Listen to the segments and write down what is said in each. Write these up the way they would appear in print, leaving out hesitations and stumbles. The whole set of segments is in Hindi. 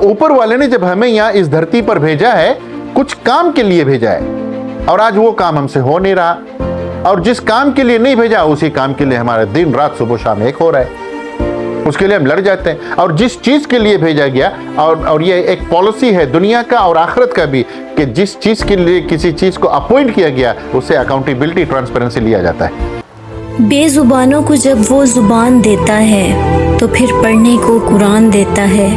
ऊपर वाले ने जब हमें यहाँ इस धरती पर भेजा है, कुछ काम के लिए भेजा है, और आज वो काम हमसे हो नहीं रहा, और जिस काम के लिए नहीं भेजा उसी काम के लिए हमारा दिन रात सुबह शाम एक हो रहा है, उसके लिए हम लड़ जाते हैं। और जिस चीज के लिए भेजा गया, और ये एक पॉलिसी है दुनिया का और आखिरत का भी, कि जिस चीज के लिए किसी चीज को अपॉइंट किया गया उसे अकाउंटेबिलिटी, ट्रांसपेरेंसी लिया जाता है। बेजुबानों को जब वो जुबान देता है तो फिर पढ़ने को कुरान देता है।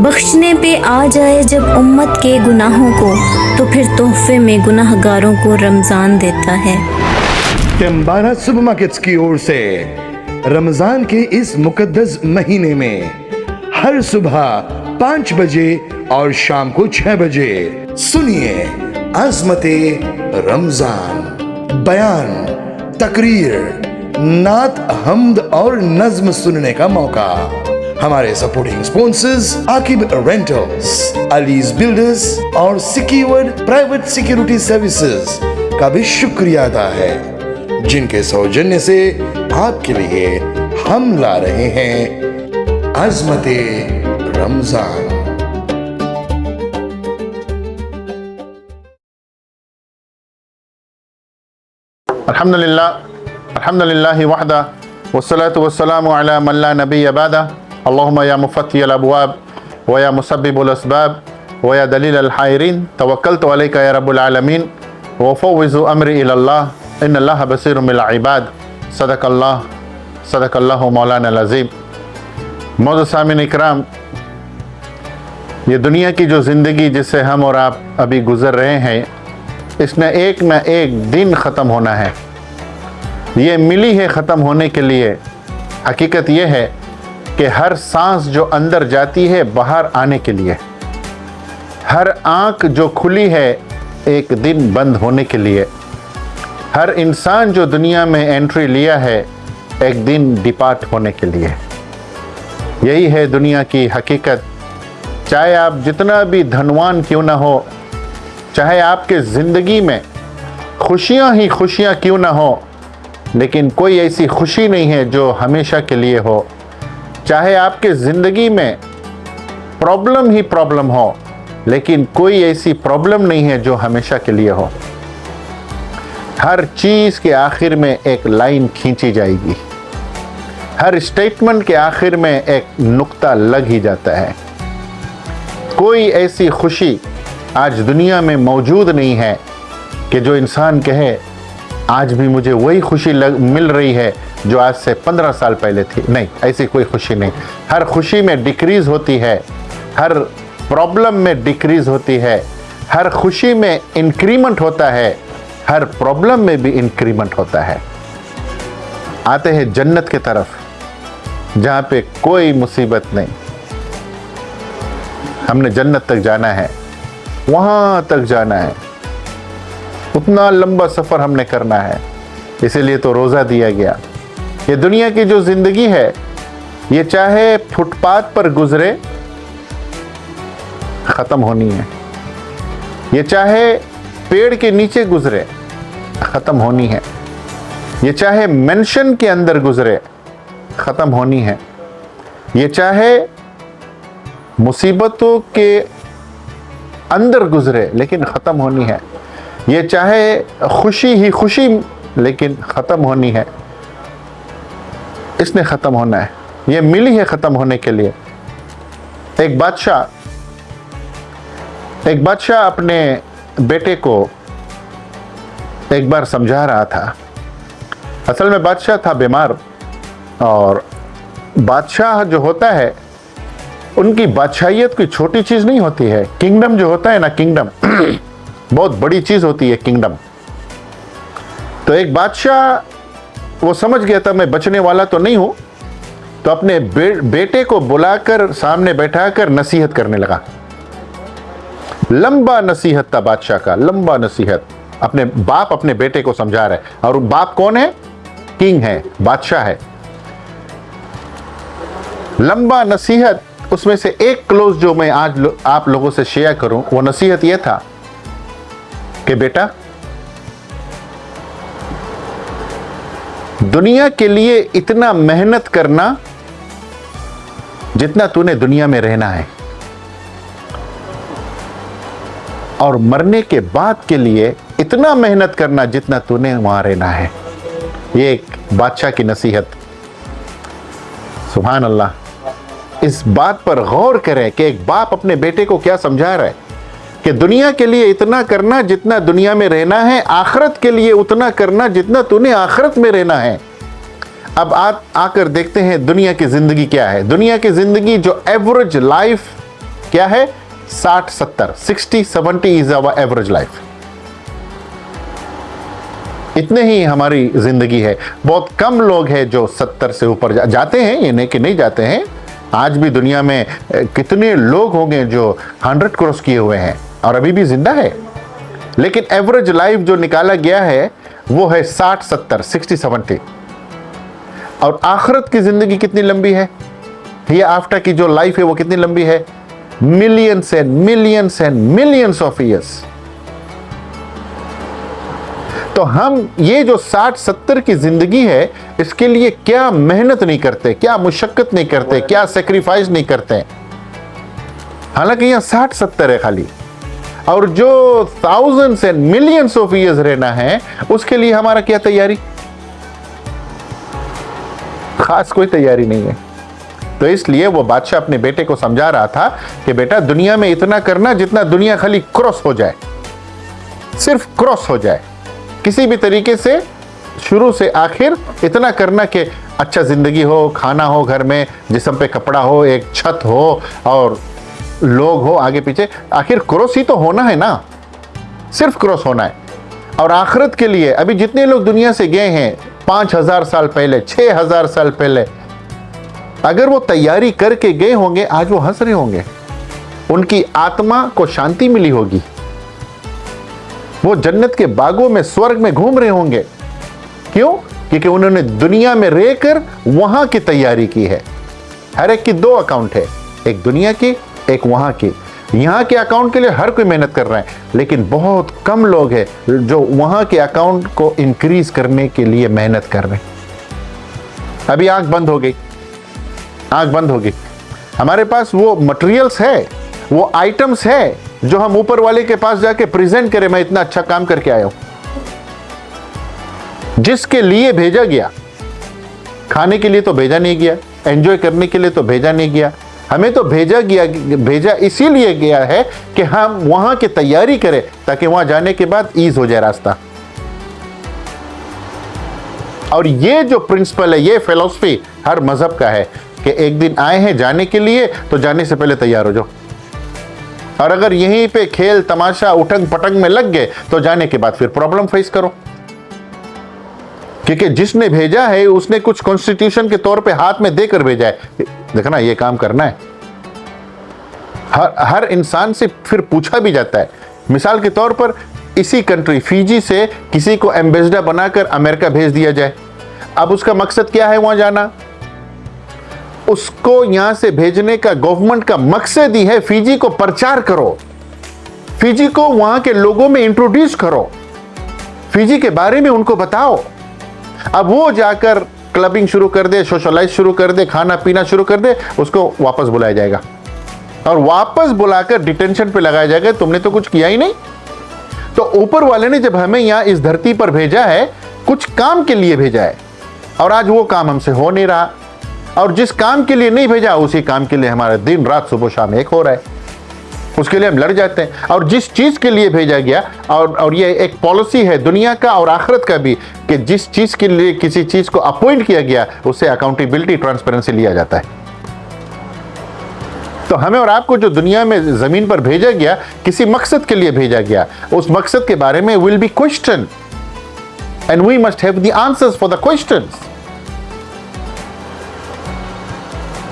बख्शने पे आ जाए जब उम्मत के गुनाहों को, तो फिर तोहफे में गुनाहगारों को रमज़ान देता है। टेम्बारा सुपरमार्केट्स की ओर से रमजान के इस मुकद्दस महीने में हर सुबह 5 बजे और शाम को 6 बजे सुनिए अज़मते रमजान, बयान, तकरीर, नात, हम्द और नज्म सुनने का मौका। हमारे supporting sponsors Aqib rentals, allies builders और सिक्योर प्राइवेट सिक्योरिटी सर्विसेज का भी शुक्रिया अदा है, जिनके सौजन्य से आपके लिए हम ला रहे हैं अज़मते रमजान। अल्हम्दुलिल्लाह वहदा वस्सलातु वस्सलामु अला मन ला नबिय्य बअदा। अल्लाहुम्मा या मुफ़त्तिहल अबवाब व या मुसब्बिबुल अस्बाब व या दलीलल हायरीन, तवक्कलतु अलैका या रब्बुल आलमीन व फ़व्विज़ु अम्री इलल्लाह इन्नल्लाह बसीरुम बिल इबाद। सदक़ल्लाहु मौलाना अज़ीम। मौजूद सामिन इकराम, ये दुनिया की जो ज़िंदगी जिससे हम और आप अभी गुज़र रहे हैं, इसने एक न एक दिन ख़त्म होना है। ये मिली है ख़त्म होने के लिए। हकीकत ये है कि हर सांस जो अंदर जाती है बाहर आने के लिए, हर आँख जो खुली है एक दिन बंद होने के लिए, हर इंसान जो दुनिया में एंट्री लिया है एक दिन डिपार्ट होने के लिए। यही है दुनिया की हकीकत। चाहे आप जितना भी धनवान क्यों ना हो, चाहे आपके ज़िंदगी में खुशियाँ ही खुशियाँ क्यों ना हो, लेकिन कोई ऐसी खुशी नहीं है जो हमेशा के लिए हो। चाहे आपके ज़िंदगी में प्रॉब्लम ही प्रॉब्लम हो, लेकिन कोई ऐसी प्रॉब्लम नहीं है जो हमेशा के लिए हो। हर चीज़ के आखिर में एक लाइन खींची जाएगी, हर स्टेटमेंट के आखिर में एक नुक्ता लग ही जाता है। कोई ऐसी खुशी आज दुनिया में मौजूद नहीं है कि जो इंसान कहे आज भी मुझे वही खुशी मिल रही है जो आज से 15 साल पहले थी। नहीं, ऐसी कोई खुशी नहीं। हर खुशी में डिक्रीज होती है, हर प्रॉब्लम में डिक्रीज होती है, हर खुशी में इंक्रीमेंट होता है, हर प्रॉब्लम में भी इंक्रीमेंट होता है। आते हैं जन्नत की तरफ, जहाँ पे कोई मुसीबत नहीं। हमने जन्नत तक जाना है, वहाँ तक जाना है, उतना लंबा सफ़र हमने करना है। इसीलिए तो रोज़ा दिया गया। ये दुनिया की जो ज़िंदगी है, ये चाहे फुटपाथ पर गुजरे ख़त्म होनी है, ये चाहे पेड़ के नीचे गुजरे ख़त्म होनी है, ये चाहे मेंशन के अंदर गुजरे ख़त्म होनी है, ये चाहे मुसीबतों के अंदर गुजरे लेकिन ख़त्म होनी है, ये चाहे खुशी ही खुशी लेकिन ख़त्म होनी है। इसने ख़त्म होना है, ये मिली है ख़त्म होने के लिए। एक बादशाह अपने बेटे को एक बार समझा रहा था। असल में बादशाह था बीमार, और बादशाह जो होता है उनकी बादशाहियत कोई छोटी चीज़ नहीं होती है। किंगडम जो होता है ना, किंगडम बहुत बड़ी चीज़ होती है किंगडम। तो एक बादशाह वो समझ गया था मैं बचने वाला तो नहीं हूँ, तो अपने बेटे को बुलाकर सामने बैठाकर नसीहत करने लगा। लंबा नसीहत था बादशाह का, लंबा नसीहत। अपने बाप अपने बेटे को समझा रहा है, और बाप कौन है? किंग है, बादशाह है। लंबा नसीहत, उसमें से एक क्लोज जो मैं आज आप लोगों से शेयर करूं, वो नसीहत ये था कि बेटा, दुनिया के लिए इतना मेहनत करना जितना तूने दुनिया में रहना है। और मरने के बाद के लिए इतना मेहनत करना जितना तूने वहां रहना है। ये एक बादशाह की नसीहत। सुभान अल्लाह। इस बात पर गौर करें कि एक बाप अपने बेटे को क्या समझा रहा है कि दुनिया के लिए इतना करना जितना दुनिया में रहना है, आखिरत के लिए उतना करना जितना तूने आखिरत में रहना है। अब आकर देखते हैं दुनिया की जिंदगी क्या है। दुनिया की जिंदगी जो एवरेज लाइफ क्या है, 60-70, 60-70 इज आवर एवरेज लाइफ। इतने ही हमारी जिंदगी है। बहुत कम लोग हैं जो 70 से ऊपर जाते हैं, ये नहीं कि नहीं जाते हैं। आज भी दुनिया में कितने लोग होंगे जो 100 क्रॉस किए हुए हैं और अभी भी जिंदा है। लेकिन एवरेज लाइफ जो निकाला गया है वो है 60-70, 60-70। और आखिरत की जिंदगी कितनी लंबी है, ये आफ्टर की जो लाइफ है वो कितनी लंबी है, millions and millions and millions of years. तो हम ये जो 60-70 की जिंदगी है इसके लिए क्या मेहनत नहीं करते, क्या मुशक्कत नहीं करते, क्या सेक्रीफाइस नहीं करते। हालांकि यहाँ 60-70 है खाली, और जो thousands and millions of years रहना है उसके लिए हमारा क्या तैयारी, खास कोई तैयारी नहीं है। तो इसलिए वो बादशाह अपने बेटे को समझा रहा था कि बेटा दुनिया में इतना करना जितना दुनिया खाली क्रॉस हो जाए, सिर्फ क्रॉस हो जाए, किसी भी तरीके से शुरू से आखिर इतना करना कि अच्छा जिंदगी हो, खाना हो घर में, जिस्म पे कपड़ा हो, एक छत हो और लोग हो आगे पीछे, आखिर क्रॉस ही तो होना है ना, सिर्फ क्रॉस होना है। और आखिरत के लिए अभी जितने लोग दुनिया से गए हैं 5000 साल पहले, 6000 साल पहले, अगर वो तैयारी करके गए होंगे आज वो हंस रहे होंगे, उनकी आत्मा को शांति मिली होगी, वो जन्नत के बागों में स्वर्ग में घूम रहे होंगे। क्यों? क्योंकि उन्होंने दुनिया में रहकर वहां की तैयारी की है। हर एक की 2 अकाउंट है, एक दुनिया की, एक वहां की। यहां के अकाउंट के लिए हर कोई मेहनत कर रहा है, लेकिन बहुत कम लोग हैं जो वहां के अकाउंट को इंक्रीज करने के लिए मेहनत कर रहे हैं। अभी आंख बंद हो गई, आंख बंद होगी। हमारे पास वो मटेरियल्स है, वो आइटम्स है जो हम ऊपर वाले के पास जाके प्रेजेंट करें, मैं इतना अच्छा काम करके आया हूं। जिसके लिए भेजा गया, खाने के लिए तो भेजा नहीं गया, एंजॉय करने के लिए तो भेजा नहीं गया, हमें तो भेजा इसीलिए गया है कि हम वहां की तैयारी करें ताकि वहां जाने के बाद ईज हो जाए रास्ता। और ये जो प्रिंसिपल है, ये फिलॉसफी हर मजहब का है कि एक दिन आए हैं जाने के लिए तो जाने से पहले तैयार हो जाओ। और अगर यहीं पे खेल तमाशा उठंग पटंग में लग गए तो जाने के बाद फिर प्रॉब्लम फेस करो, क्योंकि जिसने भेजा है उसने कुछ कॉन्स्टिट्यूशन के तौर पे हाथ में देकर भेजा है, देखना ये काम करना है। हर इंसान से फिर पूछा भी जाता है। मिसाल के तौर पर इसी कंट्री फिजी से किसी को एम्बेसडर बनाकर अमेरिका भेज दिया जाए, अब उसका मकसद क्या है वहां जाना? उसको यहां से भेजने का गवर्नमेंट का मकसद ही है फिजी को प्रचार करो, फिजी को वहां के लोगों में इंट्रोड्यूस करो, फिजी के बारे में उनको बताओ। अब वो जाकर क्लबिंग शुरू कर दे, सोशलाइज शुरू कर दे, खाना पीना शुरू कर दे, उसको वापस बुलाया जाएगा और वापस बुलाकर डिटेंशन पे लगाया जाएगा, तुमने तो कुछ किया ही नहीं। तो ऊपर वाले ने जब हमें यहां इस धरती पर भेजा है, कुछ काम के लिए भेजा है, और आज वो काम हमसे हो नहीं रहा। और जिस काम के लिए नहीं भेजा उसी काम के लिए हमारा दिन रात सुबह शाम एक हो रहा है, उसके लिए हम लड़ जाते हैं। और जिस चीज के लिए भेजा गया, और ये एक पॉलिसी है दुनिया का और आखिरत का भी, कि जिस चीज के लिए किसी चीज को अपॉइंट किया गया उससे अकाउंटेबिलिटी, ट्रांसपेरेंसी लिया जाता है। तो हमें और आपको जो दुनिया में जमीन पर भेजा गया, किसी मकसद के लिए भेजा गया, उस मकसद के बारे में will be question and we must have the answers for the questions.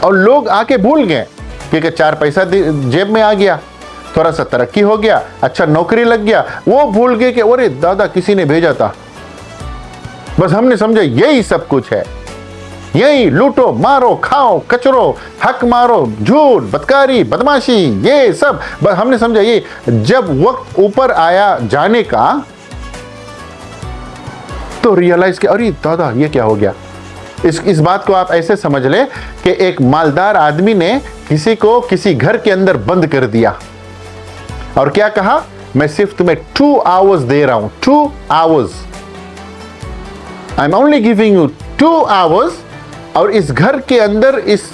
और लोग आके भूल गए क्योंकि 4 पैसा जेब में आ गया, थोड़ा सा तरक्की हो गया, अच्छा नौकरी लग गया, वो भूल गए कि अरे दादा किसी ने भेजा था। बस हमने समझा यही सब कुछ है, यही लूटो मारो खाओ कचरो, हक मारो, झूठ बदकारी बदमाशी, ये सब बस हमने समझा ये। जब वक्त ऊपर आया जाने का तो रियलाइज किया अरे दादा ये क्या हो गया। इस बात को आप ऐसे समझ ले कि एक मालदार आदमी ने किसी को किसी घर के अंदर बंद कर दिया और क्या कहा, मैं सिर्फ तुम्हें 2 आवर्स दे रहा हूं, 2 hours. I am only giving you 2 hours, और इस घर के अंदर इस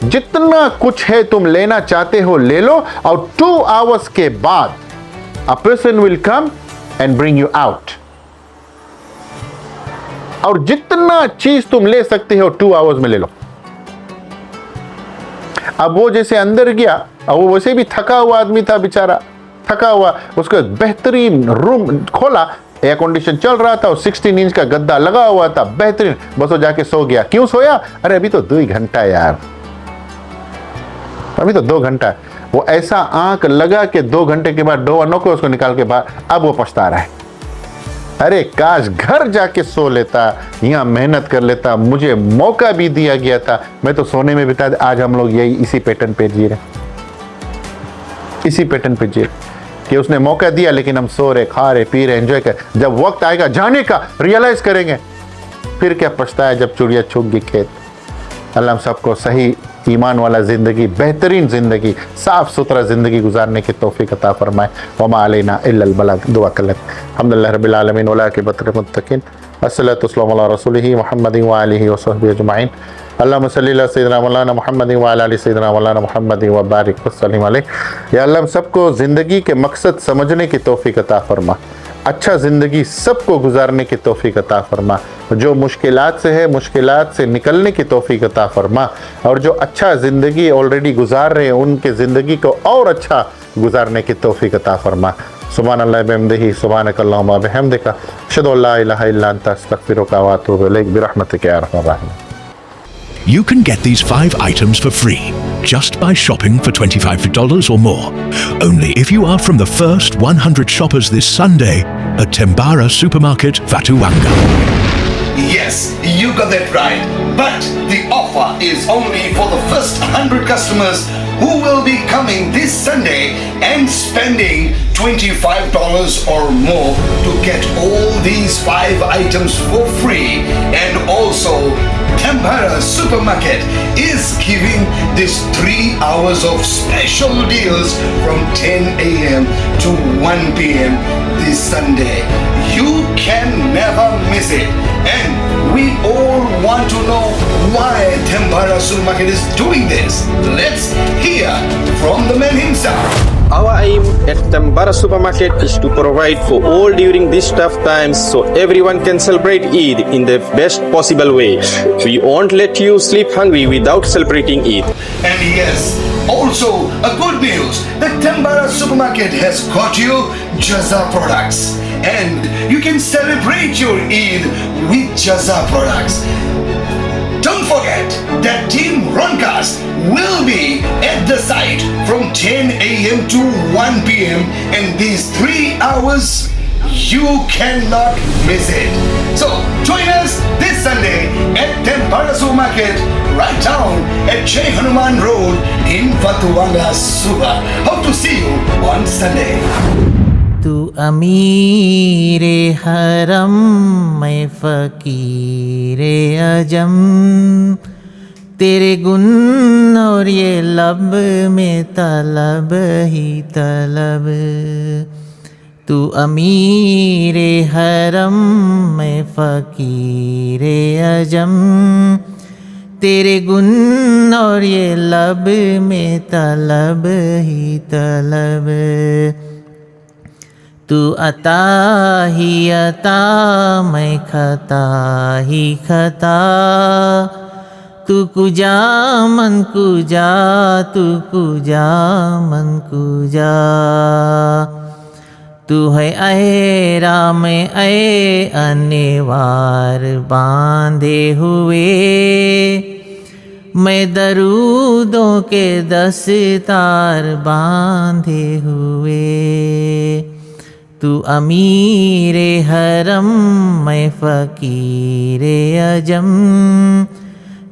जितना कुछ है तुम लेना चाहते हो ले लो, और 2 आवर्स के बाद a person will come and bring you out। और जितना चीज तुम ले सकते हो 2 आवर्स में ले लो। अब वो जैसे अंदर गया, और वो वैसे भी थका हुआ आदमी था बेचारा, थका हुआ, उसको बेहतरीन रूम खोला, एयर कंडीशन चल रहा था और 16 इंच का गद्दा लगा हुआ था, बेहतरीन, बस वो जाके सो गया। क्यों सोया? अरे अभी तो 2 घंटा यार, अभी तो 2 घंटा। वो ऐसा आंख लगा कि 2 घंटे के बाद डोवा नो को उसको निकाल के बाहर, अब वो पछता रहा है, अरे काश घर जाके सो लेता, यहां मेहनत कर लेता, मुझे मौका भी दिया गया था, मैं तो सोने में बिता दे। आज हम लोग यही इसी पैटर्न पे जी रहे, इसी पैटर्न पे जी रहे कि उसने मौका दिया लेकिन हम सो रहे, खा रहे, पी रहे, एंजॉय कर। जब वक्त आएगा जाने का, रियलाइज करेंगे, फिर क्या पछताया जब चिड़िया छुप गई खेत। अल्लाह हम सबको सही ईमान वाला ज़िंदगी, बेहतरीन ज़िंदगी, साफ़ सुथरा ज़िंदगी गुजारने की तौफीक अता फरमाए। वमा अलैना इल्लल बलाग। दुआ कर लें। अल्हम्दुलिल्लाह रब्बिल आलमीन वला आक़िबतुल मुत्तक़ीन, अस्सलातु वस्सलामु अला रसूलिही मुहम्मदिन व आलिहि व सहबिहि अजमईन। अल्लाहुम्मा सल्लि अला सय्यिदिना मौलाना मुहम्मदिन व अला आलि सय्यिदिना मौलाना मुहम्मदिन व बारिक वसल्लिम अलैहि। या अल्लाह हम सबको ज़िंदगी के मकसद समझने की तौफीक अता फरमा, अच्छा ज़िंदगी सबको गुजारने की तौफीक अता फरमा, जो मुश्किलात से है मुश्किलात से निकलने की तौफीक अता फरमा, और जो अच्छा ज़िंदगी ऑलरेडी गुजार रहे हैं उनके ज़िंदगी को और अच्छा गुजारने की तौफीक अता फरमा। सुभानअल्लाह बिहम्दिही, सुभानकल्लाहुम्मा बिहम्दिका, अशहदु अल्ला इलाहा इल्ला अंता, अस्तगफिरुका व अतूबु इलैक, बिरहमतिका या अरहमर राहिमीन। You can get these 5 items for free just by shopping for $25 or more. Only if you are from the first 100 shoppers this Sunday at Tembara Supermarket, Vatuanga. Yes, you got that right. But the offer is only for the first 100 customers who will be coming this Sunday and spending $25 or more to get all these 5 items for free. And also, Tembara Supermarket is giving this 3 hours of special deals from 10 a.m. to 1 p.m. this Sunday. You can never miss it. And we all want to know why Tembara Supermarket is doing this. Let's hear from the man himself. Our aim at Tembara Supermarket is to provide for all during these tough times so everyone can celebrate Eid in the best possible way. We won't let you sleep hungry without celebrating Eid. And yes, also a good news, the Tembara Supermarket has got you Jaza products. And you can celebrate your Eid with Jaza products. Don't forget that Team Roncast will be at the site from 10 a.m. to 1 p.m. and these 3 hours you cannot miss it. So join us this Sunday at Tembara Supermarket right down at Jai Hanuman Road in Vatuanga, Suba. Hope to see you on Sunday. तू अमीरे हरम मैं फ़कीरे अजम, तेरे गुन और ये लब में तलब ही तलब। तू अमीरे हरम मैं फ़कीरे अजम, तेरे गुन और ये लब में तलब ही तलब। तू अता ही अता मैं खता ही खता, तू कुजा मन कुजा, तू कुजा मन कुजा। तू है अहरा में ए अनेवार बांधे हुए, मैं दरूदों के दस्तार बांधे हुए। तू अमीरे हरम मैं फ़कीरे अजम,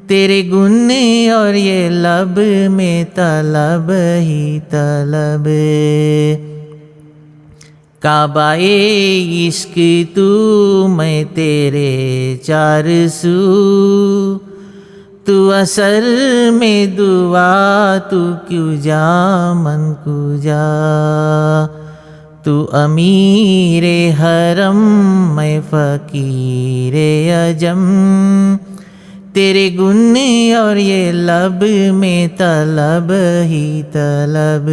तेरे गुने और ये लब में तलब ही तलब। काबाए इश्क तू मैं तेरे 4 सू, तू असर में दुआ तू क्यों जा मन को जा। तू अमीरे हरम मैं फ़कीरे अजम, तेरे गुन और ये लब में तलब ही तलब।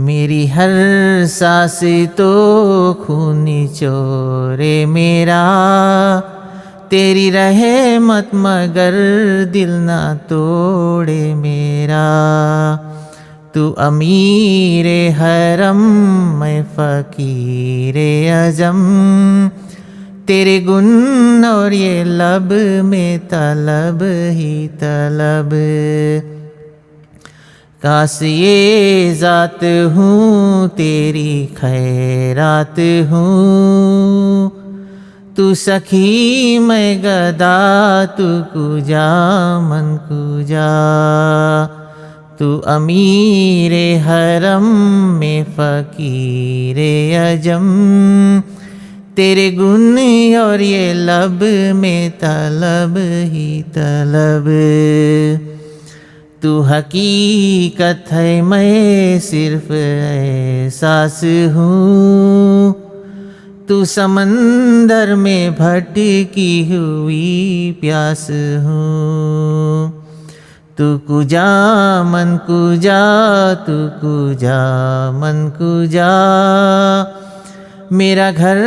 मेरी हर सांस तो खून निचोरे मेरा, तेरी रहमत मगर दिल ना तोड़े मेरा। तू अमीरे हरम मैं फ़कीरे अजम, तेरे गुन और ये लब में तलब ही तलब। काश ये ज़ात हूँ तेरी खैरात हूँ, तू सखी मैं गदा तू कुजा मन कुजा। तू अमीरे हरम में फ़कीरे अजम, तेरे गुन और ये लब में तलब ही तलब। तू हकीकत है मैं सिर्फ एहसास हूँ, तू समंदर में भटकी हुई प्यास हूँ। तू कुजा मन कुजा, तू कुजा मन कुजा। मेरा घर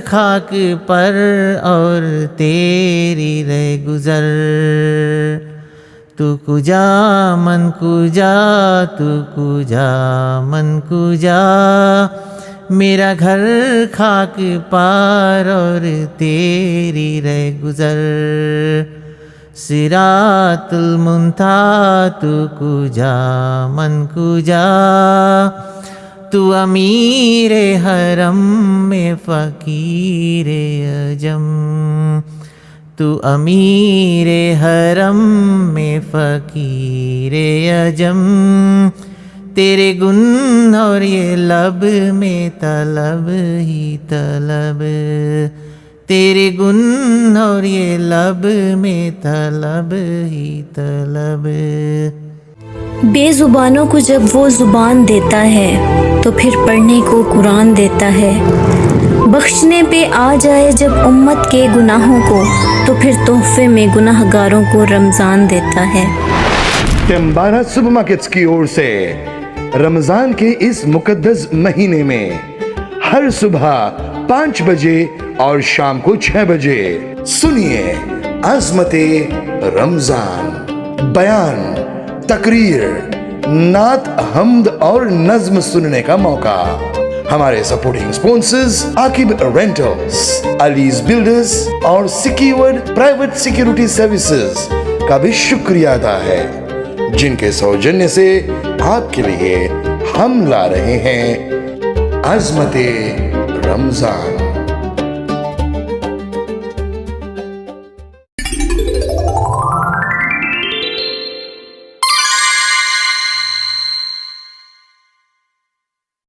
खाक पर और तेरी रह गुजर। तू कुजा मन कुजा, तू कुजा मन कुजा। मेरा घर खाक पार और तेरी रह गुजर। सिरातुल मुंता तू कुजा मन कुजा। तू अमीरे हरम में फ़कीरे अजम, तू अमीरे हरम में फ़कीरे अजम। तेरे गुन और ये लब में तलब ही तलब, तेरे गुन और ये लब में तलब ही तलब। बेजुबानों को जब वो ज़ुबान देता है तो फिर पढ़ने को कुरान देता है। बख्शने पे आ जाए जब उम्मत के गुनाहों को तो फिर तोहफे में गुनाहगारों को रमज़ान देता है। टेम्बारा सुपरमार्केट्स की ओर से रमजान के इस मुकद्दस महीने में हर सुबह 5 बजे और शाम को 6 बजे सुनिए अज़मते रमजान। बयान, तकरीर, नात, हम्द और नज्म सुनने का मौका। हमारे supporting sponsors Aqib rentals, allies builders और सिक्योर्ड प्राइवेट सिक्योरिटी सर्विसेज का भी शुक्रिया अदा है, जिनके सौजन्य से आपके लिए हम ला रहे हैं अज़मते रमजान।